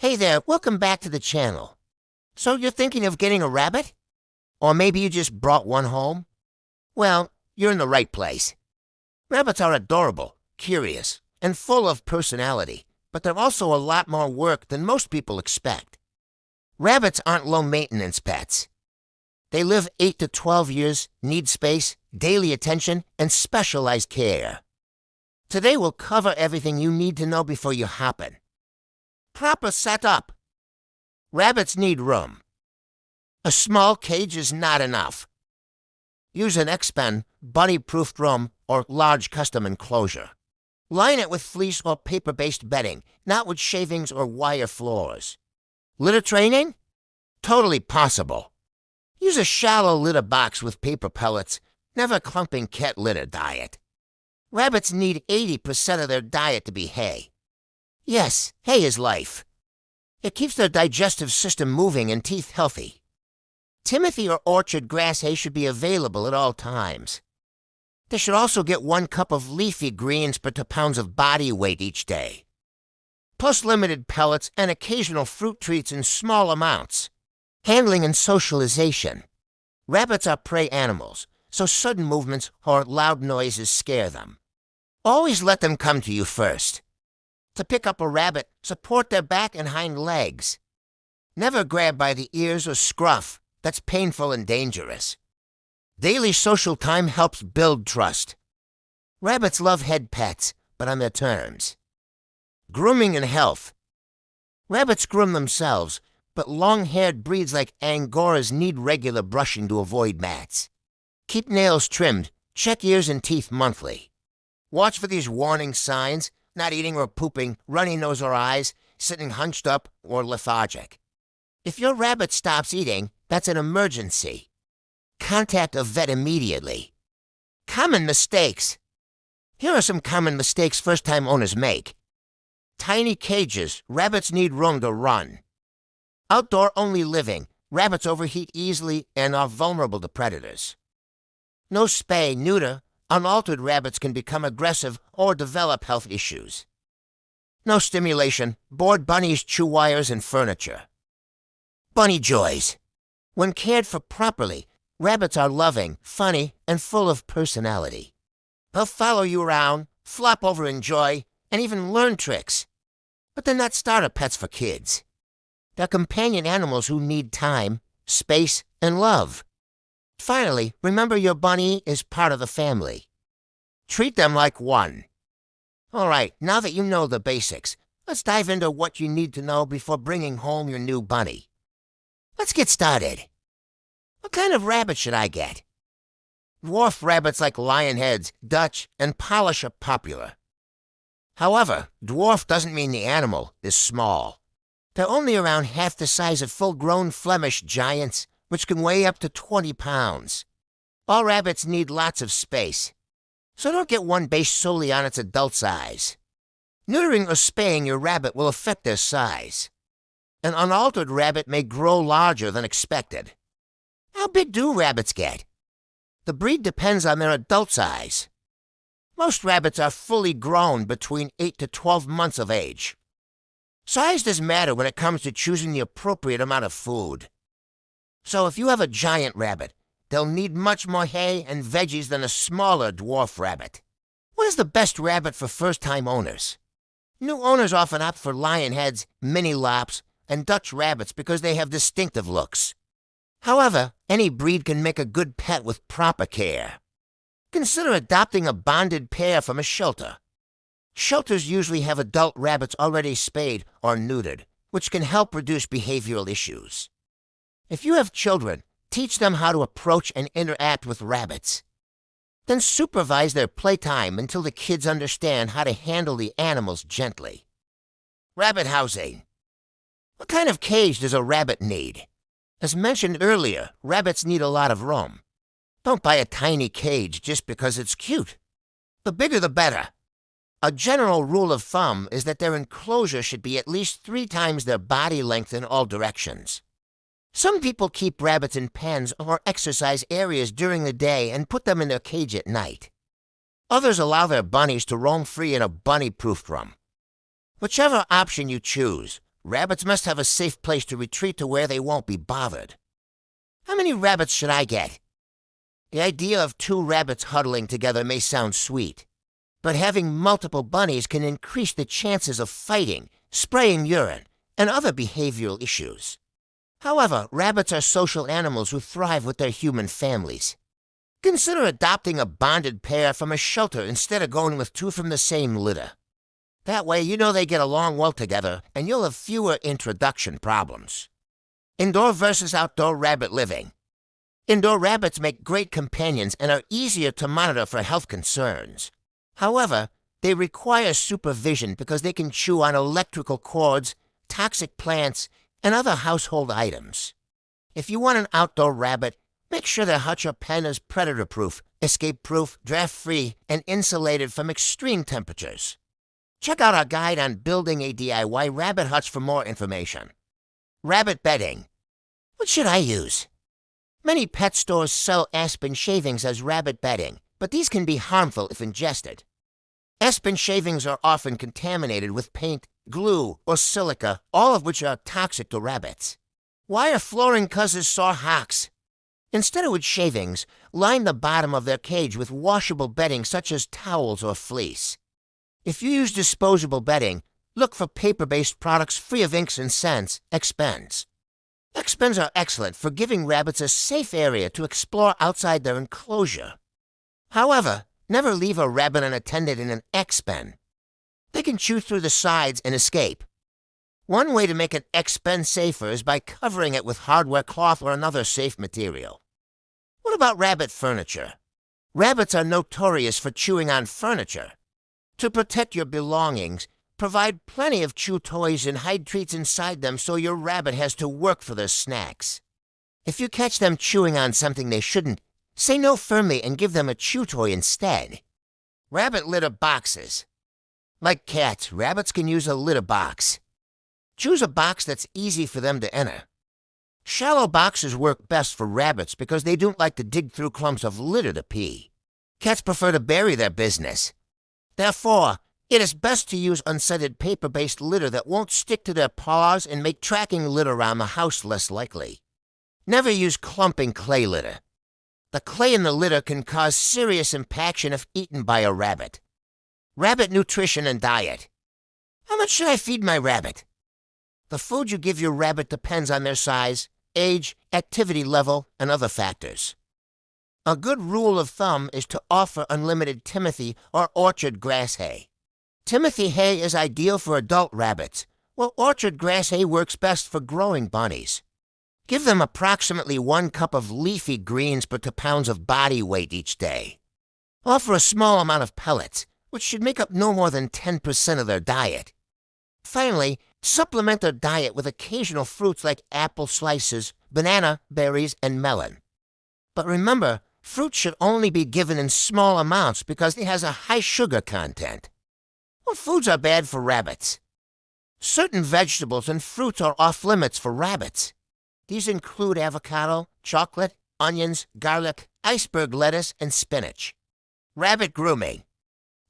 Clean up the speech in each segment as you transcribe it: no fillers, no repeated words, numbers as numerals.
Hey there, welcome back to the channel. So you're thinking of getting a rabbit? Or maybe you just brought one home? Well, you're in the right place. Rabbits are adorable, curious, and full of personality, but they're also a lot more work than most people expect. Rabbits aren't low-maintenance pets. They live 8 to 12 years, need space, daily attention, and specialized care. Today we'll cover everything you need to know before you hop in. Proper setup. Rabbits need room. A small cage is not enough. Use an X-pen, bunny-proofed room, or large custom enclosure. Line it with fleece or paper-based bedding, not with shavings or wire floors. Litter training? Totally possible. Use a shallow litter box with paper pellets, never clumping cat litter diet. Rabbits need 80% of their diet to be hay. Yes, hay is life. It keeps their digestive system moving and teeth healthy. Timothy or orchard grass hay should be available at all times. They should also get 1 cup of leafy greens per 2 pounds of body weight each day. Plus limited pellets and occasional fruit treats in small amounts. Handling and socialization. Rabbits are prey animals, so sudden movements or loud noises scare them. Always let them come to you first. To pick up a rabbit, support their back and hind legs. Never grab by the ears or scruff. That's painful and dangerous. Daily social time helps build trust. Rabbits love head pets, but on their terms. Grooming and health. Rabbits groom themselves, but long-haired breeds like Angoras need regular brushing to avoid mats. Keep nails trimmed. Check ears and teeth monthly. Watch for these warning signs: not eating or pooping, runny nose or eyes, sitting hunched up or lethargic. If your rabbit stops eating, that's an emergency. Contact a vet immediately. Common mistakes. Here are some common mistakes first-time owners make. Tiny cages. Rabbits need room to run. Outdoor-only living. Rabbits overheat easily and are vulnerable to predators. No spay, neuter. Unaltered rabbits can become aggressive or develop health issues. No stimulation. Bored bunnies chew wires and furniture. Bunny joys. When cared for properly, rabbits are loving, funny, and full of personality. They'll follow you around, flop over in joy, and even learn tricks. But they're not starter pets for kids. They're companion animals who need time, space, and love. Finally, remember your bunny is part of the family. Treat them like one. All right, now that you know the basics, let's dive into what you need to know before bringing home your new bunny. Let's get started. What kind of rabbit should I get? Dwarf rabbits like lionheads, Dutch, and Polish are popular. However, dwarf doesn't mean the animal is small. They're only around half the size of full-grown Flemish giants, which can weigh up to 20 pounds. All rabbits need lots of space, so don't get one based solely on its adult size. Neutering or spaying your rabbit will affect their size. An unaltered rabbit may grow larger than expected. How big do rabbits get? The breed depends on their adult size. Most rabbits are fully grown between 8 to 12 months of age. Size does matter when it comes to choosing the appropriate amount of food. So if you have a giant rabbit, they'll need much more hay and veggies than a smaller dwarf rabbit. What is the best rabbit for first-time owners? New owners often opt for lionheads, mini lops, and Dutch rabbits because they have distinctive looks. However, any breed can make a good pet with proper care. Consider adopting a bonded pair from a shelter. Shelters usually have adult rabbits already spayed or neutered, which can help reduce behavioral issues. If you have children, teach them how to approach and interact with rabbits. Then supervise their playtime until the kids understand how to handle the animals gently. Rabbit housing. What kind of cage does a rabbit need? As mentioned earlier, rabbits need a lot of room. Don't buy a tiny cage just because it's cute. The bigger the better. A general rule of thumb is that their enclosure should be at least 3 times their body length in all directions. Some people keep rabbits in pens or exercise areas during the day and put them in their cage at night. Others allow their bunnies to roam free in a bunny-proofed room. Whichever option you choose, Rabbits must have a safe place to retreat to where they won't be bothered. How many rabbits should I get? The idea of 2 rabbits huddling together may sound sweet, but having multiple bunnies can increase the chances of fighting, spraying urine, and other behavioral issues. However, rabbits are social animals who thrive with their human families. Consider adopting a bonded pair from a shelter instead of going with 2 from the same litter. That way you know they get along well together and you'll have fewer introduction problems. Indoor versus outdoor rabbit living. Indoor rabbits make great companions and are easier to monitor for health concerns. However, they require supervision because they can chew on electrical cords, toxic plants, and other household items. If you want an outdoor rabbit, make sure their hutch or pen is predator-proof, escape-proof, draft-free, and insulated from extreme temperatures. Check out our guide on building a DIY rabbit hutch for more information. Rabbit bedding. What should I use? Many pet stores sell aspen shavings as rabbit bedding, but these can be harmful if ingested. Aspen shavings are often contaminated with paint, glue, or silica, all of which are toxic to rabbits. Wire flooring causes sore hocks. Instead of with shavings, line the bottom of their cage with washable bedding such as towels or fleece. If you use disposable bedding, look for paper-based products free of inks and scents, Expens. Expens are excellent for giving rabbits a safe area to explore outside their enclosure. However, never leave a rabbit unattended in an Expen. They can chew through the sides and escape. One way to make an Expen safer is by covering it with hardware cloth or another safe material. What about rabbit furniture? Rabbits are notorious for chewing on furniture. To protect your belongings, provide plenty of chew toys and hide treats inside them so your rabbit has to work for their snacks. If you catch them chewing on something they shouldn't, say no firmly and give them a chew toy instead. Rabbit litter boxes. Like cats, rabbits can use a litter box. Choose a box that's easy for them to enter. Shallow boxes work best for rabbits because they don't like to dig through clumps of litter to pee. Cats prefer to bury their business. Therefore, it is best to use unscented paper-based litter that won't stick to their paws and make tracking litter around the house less likely. Never use clumping clay litter. The clay in the litter can cause serious impaction if eaten by a rabbit. Rabbit nutrition and diet. How much should I feed my rabbit? The food you give your rabbit depends on their size, age, activity level, and other factors. A good rule of thumb is to offer unlimited Timothy or orchard grass hay. Timothy hay is ideal for adult rabbits, while orchard grass hay works best for growing bunnies. Give them approximately 1 cup of leafy greens per 2 pounds of body weight each day. Offer a small amount of pellets, which should make up no more than 10% of their diet. Finally, supplement their diet with occasional fruits like apple slices, banana, berries, and melon. But remember, fruit should only be given in small amounts because it has a high sugar content. What foods are bad for rabbits? Certain vegetables and fruits are off-limits for rabbits. These include avocado, chocolate, onions, garlic, iceberg lettuce, and spinach. Rabbit grooming.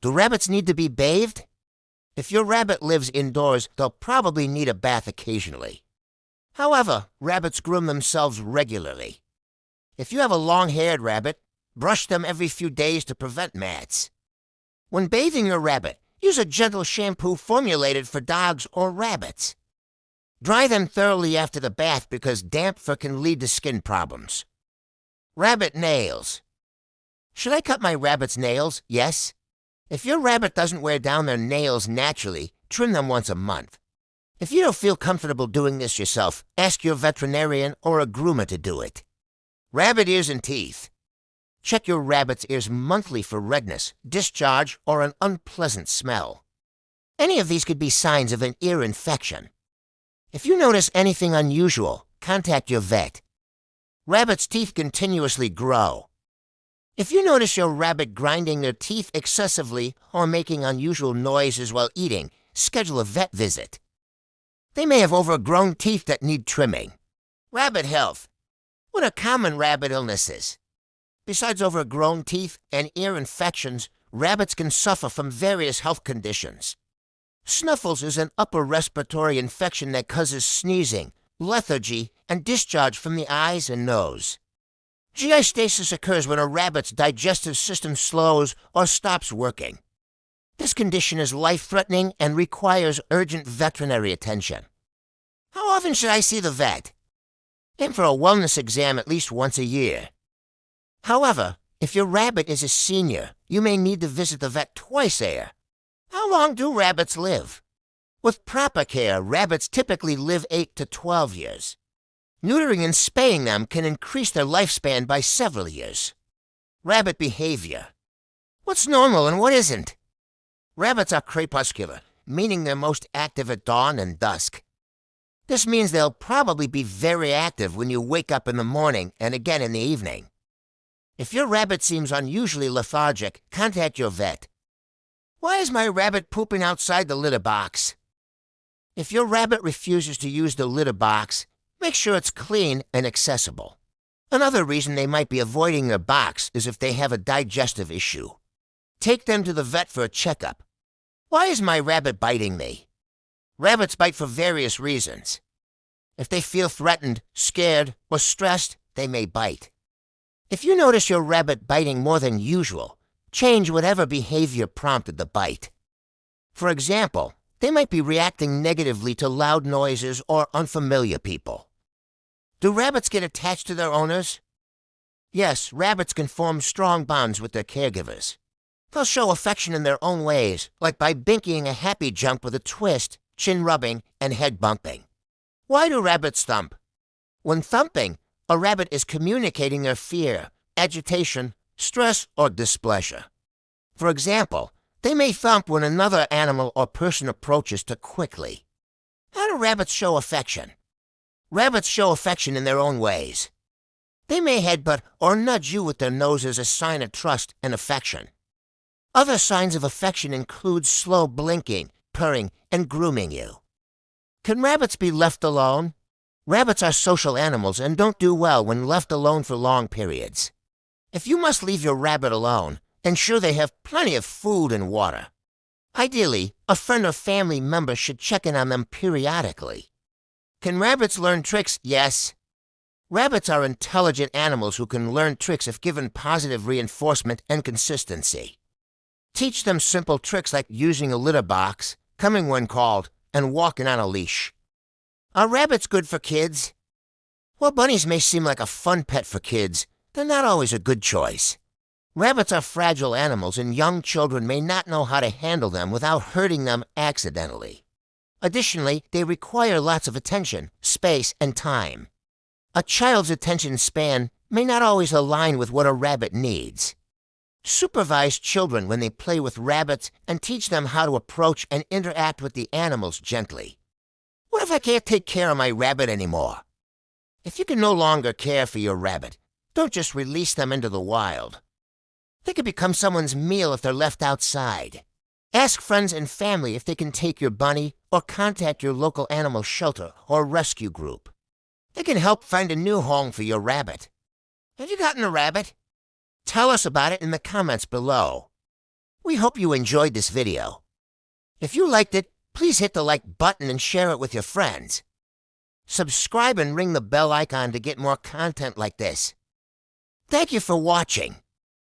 Do rabbits need to be bathed? If your rabbit lives indoors, they'll probably need a bath occasionally. However, rabbits groom themselves regularly. If you have a long-haired rabbit, brush them every few days to prevent mats. When bathing your rabbit, use a gentle shampoo formulated for dogs or rabbits. Dry them thoroughly after the bath because damp fur can lead to skin problems. Rabbit nails. Should I cut my rabbit's nails? Yes. If your rabbit doesn't wear down their nails naturally, trim them once a month. If you don't feel comfortable doing this yourself, ask your veterinarian or a groomer to do it. Rabbit ears and teeth. Check your rabbit's ears monthly for redness, discharge, or an unpleasant smell. Any of these could be signs of an ear infection. If you notice anything unusual, contact your vet. Rabbits' teeth continuously grow. If you notice your rabbit grinding their teeth excessively or making unusual noises while eating, schedule a vet visit. They may have overgrown teeth that need trimming. Rabbit health. What are common rabbit illnesses? Besides overgrown teeth and ear infections, rabbits can suffer from various health conditions. Snuffles is an upper respiratory infection that causes sneezing, lethargy, and discharge from the eyes and nose. GI stasis occurs when a rabbit's digestive system slows or stops working. This condition is life-threatening and requires urgent veterinary attention. How often should I see the vet? Aim for a wellness exam at least once a year. However, if your rabbit is a senior, you may need to visit the vet twice a year. How long do rabbits live? With proper care, rabbits typically live 8 to 12 years. Neutering and spaying them can increase their lifespan by several years. Rabbit behavior. What's normal and what isn't? Rabbits are crepuscular, meaning they're most active at dawn and dusk. This means they'll probably be very active when you wake up in the morning and again in the evening. If your rabbit seems unusually lethargic, contact your vet. Why is my rabbit pooping outside the litter box? If your rabbit refuses to use the litter box, make sure it's clean and accessible. Another reason they might be avoiding their box is if they have a digestive issue. Take them to the vet for a checkup. Why is my rabbit biting me? Rabbits bite for various reasons. If they feel threatened, scared, or stressed, they may bite. If you notice your rabbit biting more than usual, change whatever behavior prompted the bite. For example, they might be reacting negatively to loud noises or unfamiliar people. Do rabbits get attached to their owners? Yes, rabbits can form strong bonds with their caregivers. They'll show affection in their own ways, like by binkying a happy jump with a twist, chin rubbing, and head bumping. Why do rabbits thump? When thumping, a rabbit is communicating their fear, agitation, stress, or displeasure. For example, they may thump when another animal or person approaches too quickly. How do rabbits show affection? Rabbits show affection in their own ways. They may headbutt or nudge you with their nose as a sign of trust and affection. Other signs of affection include slow blinking, purring, and grooming you. Can rabbits be left alone? Rabbits are social animals and don't do well when left alone for long periods. If you must leave your rabbit alone, ensure they have plenty of food and water. Ideally, a friend or family member should check in on them periodically. Can rabbits learn tricks? Yes. Rabbits are intelligent animals who can learn tricks if given positive reinforcement and consistency. Teach them simple tricks like using a litter box, coming when called, and walking on a leash. Are rabbits good for kids? While bunnies may seem like a fun pet for kids, they're not always a good choice. Rabbits are fragile animals and young children may not know how to handle them without hurting them accidentally. Additionally, they require lots of attention, space, and time. A child's attention span may not always align with what a rabbit needs. Supervise children when they play with rabbits and teach them how to approach and interact with the animals gently. What if I can't take care of my rabbit anymore? If you can no longer care for your rabbit, don't just release them into the wild. They could become someone's meal if they're left outside. Ask friends and family if they can take your bunny or contact your local animal shelter or rescue group. They can help find a new home for your rabbit. Have you gotten a rabbit? Tell us about it in the comments below. We hope you enjoyed this video. If you liked it, please hit the like button and share it with your friends. Subscribe and ring the bell icon to get more content like this. Thank you for watching.